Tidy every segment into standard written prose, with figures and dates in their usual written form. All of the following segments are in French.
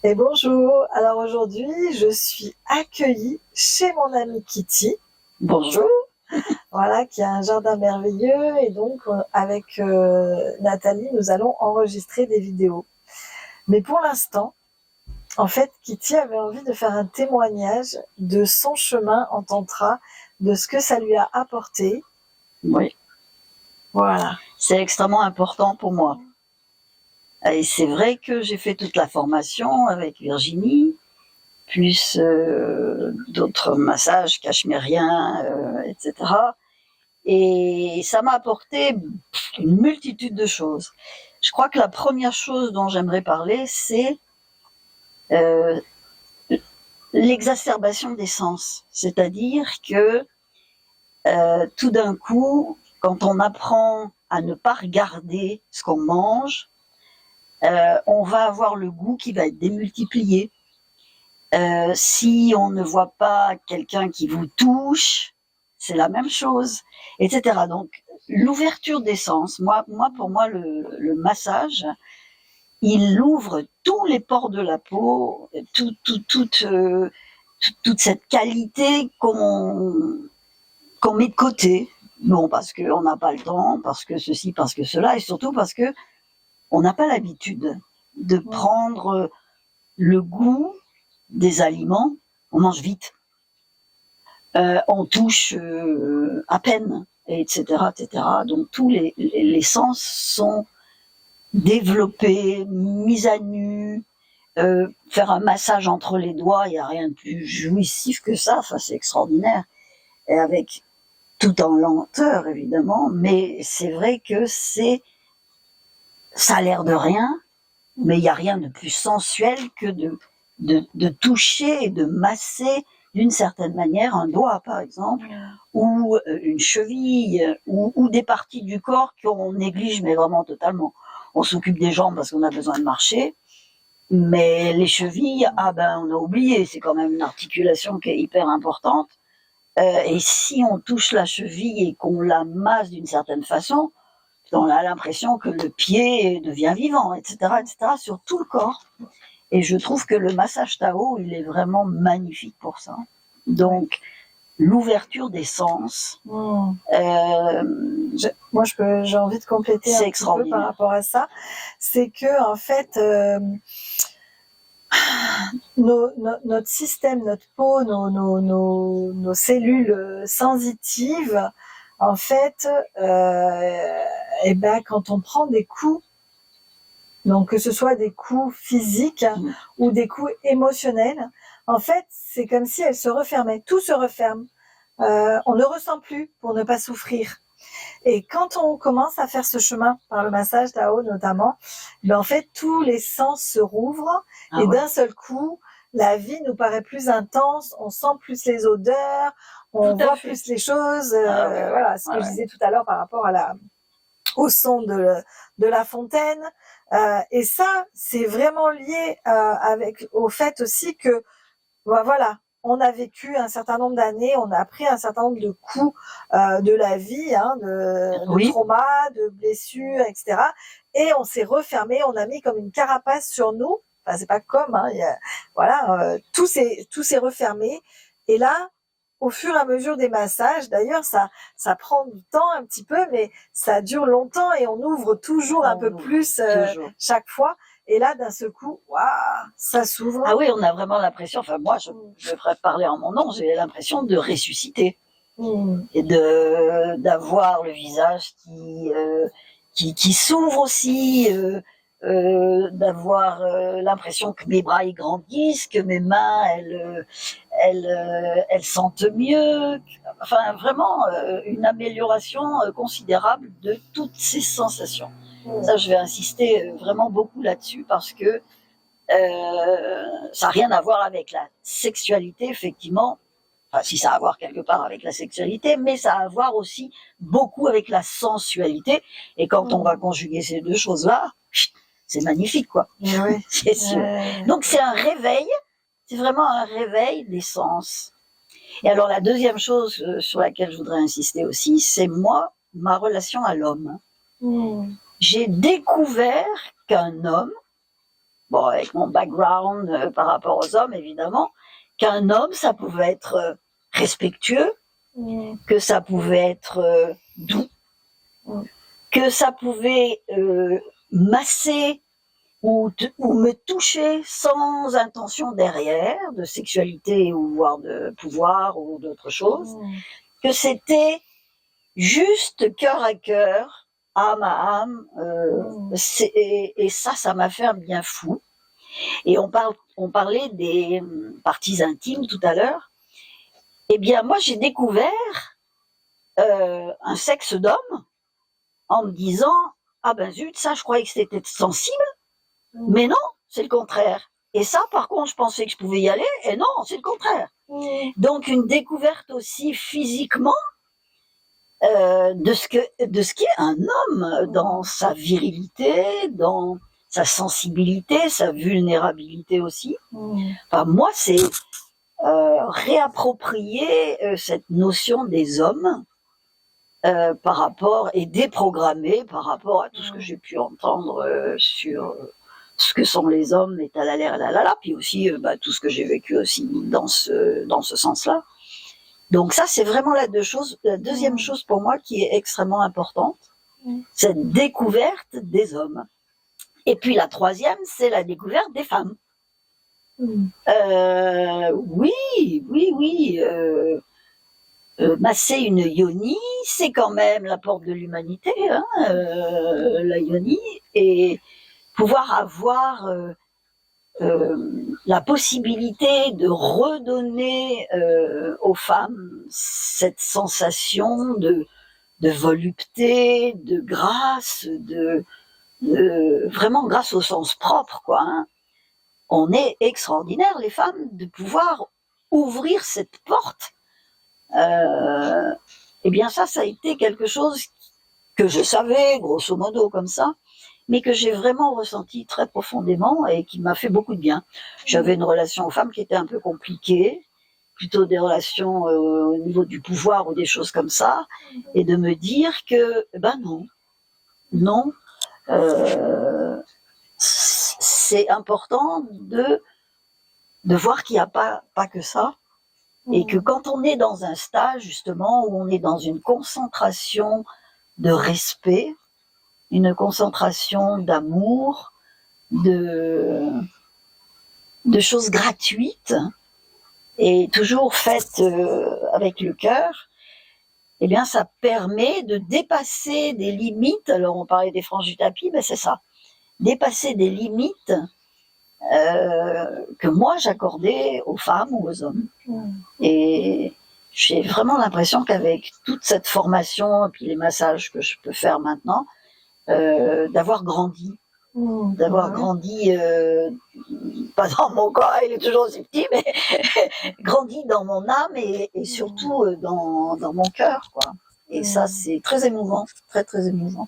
Et bonjour, alors aujourd'hui je suis accueillie chez mon amie Kitty, Bonjour. voilà, qui a un jardin merveilleux et donc avec Nathalie nous allons enregistrer des vidéos. Mais pour l'instant, en fait, Kitty avait envie de faire un témoignage de son chemin en tantra, de ce que ça lui a apporté. Oui, Voilà. c'est extrêmement important pour moi. Et c'est vrai que j'ai fait toute la formation avec Virginie, plus d'autres massages cachemiriens, etc. Et ça m'a apporté une multitude de choses. Je crois que la première chose dont j'aimerais parler, c'est euh, l'exacerbation des sens. C'est-à-dire que tout d'un coup, quand on apprend à ne pas regarder ce qu'on mange, on va avoir le goût qui va être démultiplié. Si on ne voit pas quelqu'un qui vous touche, c'est la même chose, etc. Donc, l'ouverture des sens, pour moi, le massage, il ouvre tous les pores de la peau, toute cette qualité qu'on met de côté. Bon, parce qu'on n'a pas le temps, parce que ceci, parce que cela, et surtout parce que on n'a pas l'habitude de prendre le goût des aliments. On mange vite, on touche à peine, etc., etc. Donc tous les sens sont développés, mis à nu. Faire un massage entre les doigts, il n'y a rien de plus jouissif que ça. Enfin, c'est extraordinaire. Et avec tout en lenteur, évidemment, mais c'est vrai que ça a l'air de rien, mais il n'y a rien de plus sensuel que de toucher et de masser d'une certaine manière un doigt, par exemple, ou une cheville, ou des parties du corps qu'on néglige, mais vraiment totalement. On s'occupe des jambes parce qu'on a besoin de marcher, mais les chevilles, on a oublié, c'est quand même une articulation qui est hyper importante. Et si on touche la cheville et qu'on la masse d'une certaine façon, on a l'impression que le pied devient vivant, etc., etc., sur tout le corps. Et je trouve que le massage Tao, il est vraiment magnifique pour ça. Donc, l'ouverture des sens. Moi, j'ai envie de compléter un petit peu par rapport à ça. C'est que, en fait, notre système, notre peau, nos cellules sensitives, en fait, quand on prend des coups, donc que ce soit des coups physiques ou des coups émotionnels, en fait, c'est comme si elles se refermaient. Tout se referme. On ne ressent plus pour ne pas souffrir. Et quand on commence à faire ce chemin par le massage Tao notamment, en fait, tous les sens se rouvrent et d'un seul coup, la vie nous paraît plus intense, on sent plus les odeurs, on voit plus les choses. Voilà, ce que je disais tout à l'heure par rapport au son de la fontaine. Et ça, c'est vraiment lié au fait aussi que, voilà, on a vécu un certain nombre d'années, on a appris un certain nombre de coups de la vie, de traumas, de blessures, etc. Et on s'est refermé, on a mis comme une carapace sur nous. Enfin, c'est pas comme, tout s'est refermé. Et là, au fur et à mesure des massages, d'ailleurs, ça prend du temps un petit peu, mais ça dure longtemps et on ouvre toujours un peu plus chaque fois. Et là, d'un seul coup, ça s'ouvre. Ah oui, on a vraiment l'impression, enfin moi, je devrais parler en mon nom, j'ai l'impression de ressusciter. Et d'avoir le visage qui s'ouvre aussi, d'avoir l'impression que mes bras ils grandissent, que mes mains elles sentent mieux. Enfin, vraiment une amélioration considérable de toutes ces sensations. Ça, je vais insister vraiment beaucoup là-dessus parce que ça n'a rien à voir avec la sexualité, effectivement. Enfin, si ça a à voir quelque part avec la sexualité, mais ça a à voir aussi beaucoup avec la sensualité. Et quand on va conjuguer ces deux choses-là, c'est magnifique, quoi. Oui. C'est sûr. Donc c'est un réveil, c'est vraiment un réveil des sens. Et alors la deuxième chose sur laquelle je voudrais insister aussi, c'est ma relation à l'homme. J'ai découvert qu'un homme, bon, avec mon background par rapport aux hommes, évidemment, qu'un homme, ça pouvait être respectueux, que ça pouvait être doux, que ça pouvait masser ou me toucher sans intention derrière, de sexualité ou voire de pouvoir ou d'autre chose, que c'était juste cœur à cœur, âme à âme, et ça m'a fait un bien fou. Et on parlait des parties intimes tout à l'heure. Eh bien, moi, j'ai découvert un sexe d'homme en me disant « Ah ben zut, ça, je croyais que c'était sensible, mais non, c'est le contraire. Et ça, par contre, je pensais que je pouvais y aller, et non, c'est le contraire. » Donc, une découverte aussi physiquement de ce qu'est un homme dans sa virilité, dans sa sensibilité, sa vulnérabilité aussi. Enfin, moi, c'est réapproprier cette notion des hommes par rapport et déprogrammer par rapport à tout ce que j'ai pu entendre sur ce que sont les hommes, et talalala, puis aussi tout ce que j'ai vécu aussi dans ce sens-là. Donc ça, c'est vraiment la deuxième chose pour moi qui est extrêmement importante, cette découverte des hommes. Et puis la troisième, c'est la découverte des femmes. Masser une yoni, c'est quand même la porte de l'humanité, hein, la yoni, et pouvoir avoir la possibilité de redonner aux femmes cette sensation de volupté, de grâce, vraiment grâce au sens propre, quoi. Hein. On est extraordinaires, les femmes, de pouvoir ouvrir cette porte. Eh bien ça a été quelque chose que je savais, grosso modo, comme ça, mais que j'ai vraiment ressenti très profondément et qui m'a fait beaucoup de bien. J'avais une relation aux femmes qui était un peu compliquée, plutôt des relations au niveau du pouvoir ou des choses comme ça, et de me dire que, non, c'est important de voir qu'il n'y a pas que ça, et que quand on est dans un stage, justement, où on est dans une concentration de respect, une concentration d'amour, de choses gratuites, et toujours faites avec le cœur, eh bien, ça permet de dépasser des limites. Alors, on parlait des franges du tapis, ben c'est ça. Dépasser des limites que moi, j'accordais aux femmes ou aux hommes. Et j'ai vraiment l'impression qu'avec toute cette formation, et puis les massages que je peux faire maintenant, d'avoir grandi. D'avoir grandi, pas dans mon corps, il est toujours aussi petit, mais grandi dans mon âme et surtout dans mon cœur, quoi. Et ça, c'est très émouvant, très très émouvant.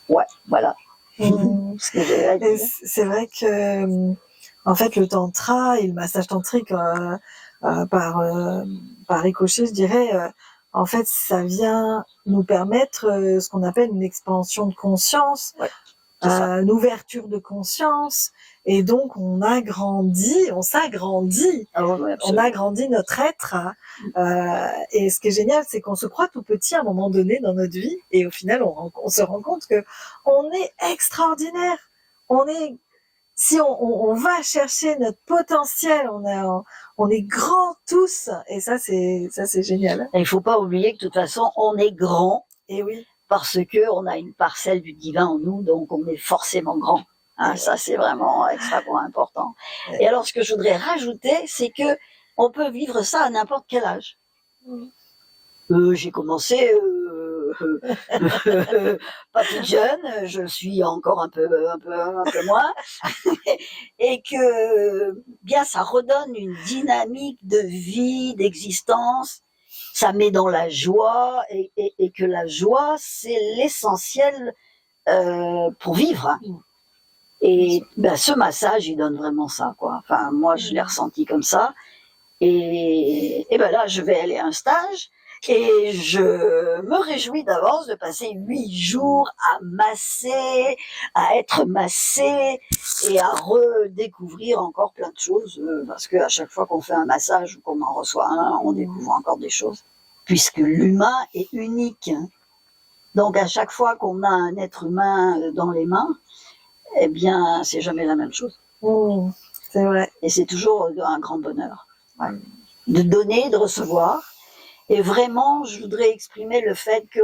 Ouais, voilà. Ce que j'ai à dire. C'est vrai que, en fait, le tantra et le massage tantrique, par ricochet, je dirais, en fait, ça vient nous permettre ce qu'on appelle une expansion de conscience. Ouais. Une ouverture de conscience, et donc on s'agrandit, on agrandit notre être, et ce qui est génial, c'est qu'on se croit tout petit à un moment donné dans notre vie, et au final on se rend compte que on est extraordinaire, si on va chercher notre potentiel, on est grands tous, et ça c'est génial. Et il faut pas oublier que de toute façon on est grand. Et oui. Parce que on a une parcelle du divin en nous, donc on est forcément grand. Hein, ça, c'est vraiment extrêmement important. Et alors, ce que je voudrais rajouter, c'est que on peut vivre ça à n'importe quel âge. J'ai commencé pas toute jeune, je suis encore un peu moins, et que bien ça redonne une dynamique de vie, d'existence. Ça met dans la joie, et que la joie, c'est l'essentiel pour vivre. Et ce massage, il donne vraiment ça, quoi. Enfin, moi, je l'ai ressenti comme ça. Et là, je vais aller à un stage, et je me réjouis d'avance de passer 8 jours à masser, à être massée, et à redécouvrir encore plein de choses, parce qu'à chaque fois qu'on fait un massage ou qu'on en reçoit un, on découvre encore des choses. Puisque l'humain est unique. Donc à chaque fois qu'on a un être humain dans les mains, eh bien, c'est jamais la même chose. C'est vrai. Et c'est toujours un grand bonheur. Ouais. De donner, de recevoir. Et vraiment, je voudrais exprimer le fait qu'il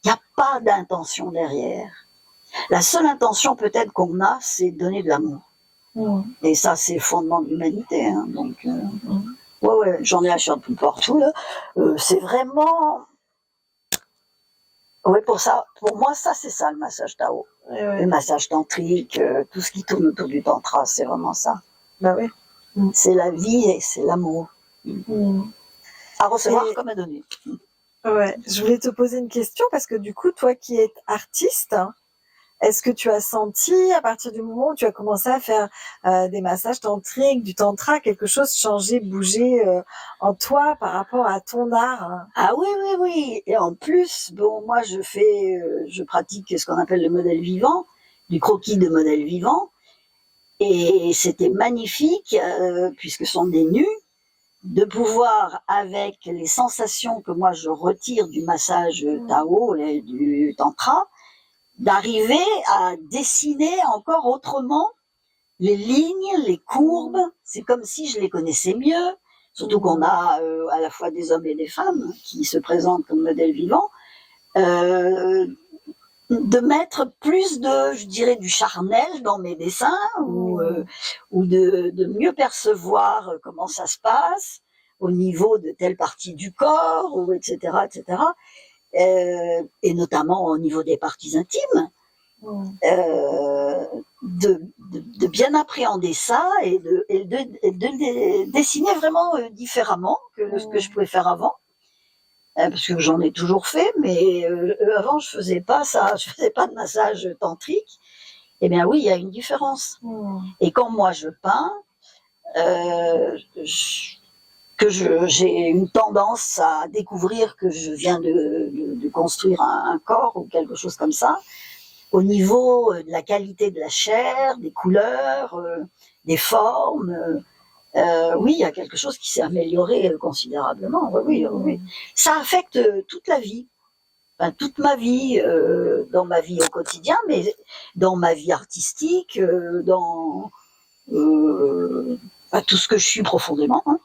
n'y a pas d'intention derrière. La seule intention peut-être qu'on a, c'est de donner de l'amour. Et ça, c'est le fondement de l'humanité. Hein. Donc, ouais, j'en ai acheté un peu partout. Là. C'est vraiment... Oui, pour moi, ça, c'est ça, le massage Tao. Le massage tantrique, tout ce qui tourne autour du tantra, c'est vraiment ça. Bah oui. C'est la vie et c'est l'amour. À recevoir comme à donner. Ouais. Je voulais te poser une question parce que du coup, toi qui es artiste, est-ce que tu as senti, à partir du moment où tu as commencé à faire des massages tantriques, du tantra, quelque chose changer, bouger en toi par rapport à ton art? Ah oui. Et en plus, bon, moi, je pratique ce qu'on appelle le modèle vivant, du croquis de modèle vivant. Et c'était magnifique, puisque ce sont des nus, de pouvoir, avec les sensations que moi je retire du massage Tao, du tantra, d'arriver à dessiner encore autrement les lignes, les courbes. C'est comme si je les connaissais mieux, surtout qu'on a à la fois des hommes et des femmes qui se présentent comme modèles vivants, de mettre plus de, je dirais, du charnel dans mes dessins, ou de mieux percevoir comment ça se passe au niveau de telle partie du corps, ou etc., etc. Et notamment au niveau des parties intimes, de bien appréhender ça et de dessiner vraiment différemment que ce que je pouvais faire avant, parce que j'en ai toujours fait, mais avant je faisais pas ça, je faisais pas de massage tantrique. Eh bien oui, il y a une différence. Et quand moi je peins, j'ai une tendance à découvrir que je viens de construire un corps ou quelque chose comme ça, au niveau de la qualité de la chair, des couleurs, des formes. Oui, il y a quelque chose qui s'est amélioré considérablement. Oui. Ça affecte toute la vie. Enfin, toute ma vie, dans ma vie au quotidien, mais dans ma vie artistique, dans tout ce que je suis profondément. Hein.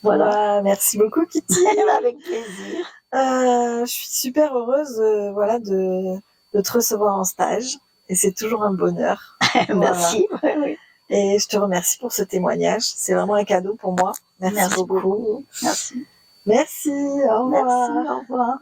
Voilà. Merci beaucoup, Kitty. Avec plaisir. Je suis super heureuse, de te recevoir en stage, et c'est toujours un bonheur. Merci. Voilà. Oui. Et je te remercie pour ce témoignage. C'est vraiment un cadeau pour moi. Merci beaucoup. Merci. Merci. Au revoir. Merci, au revoir.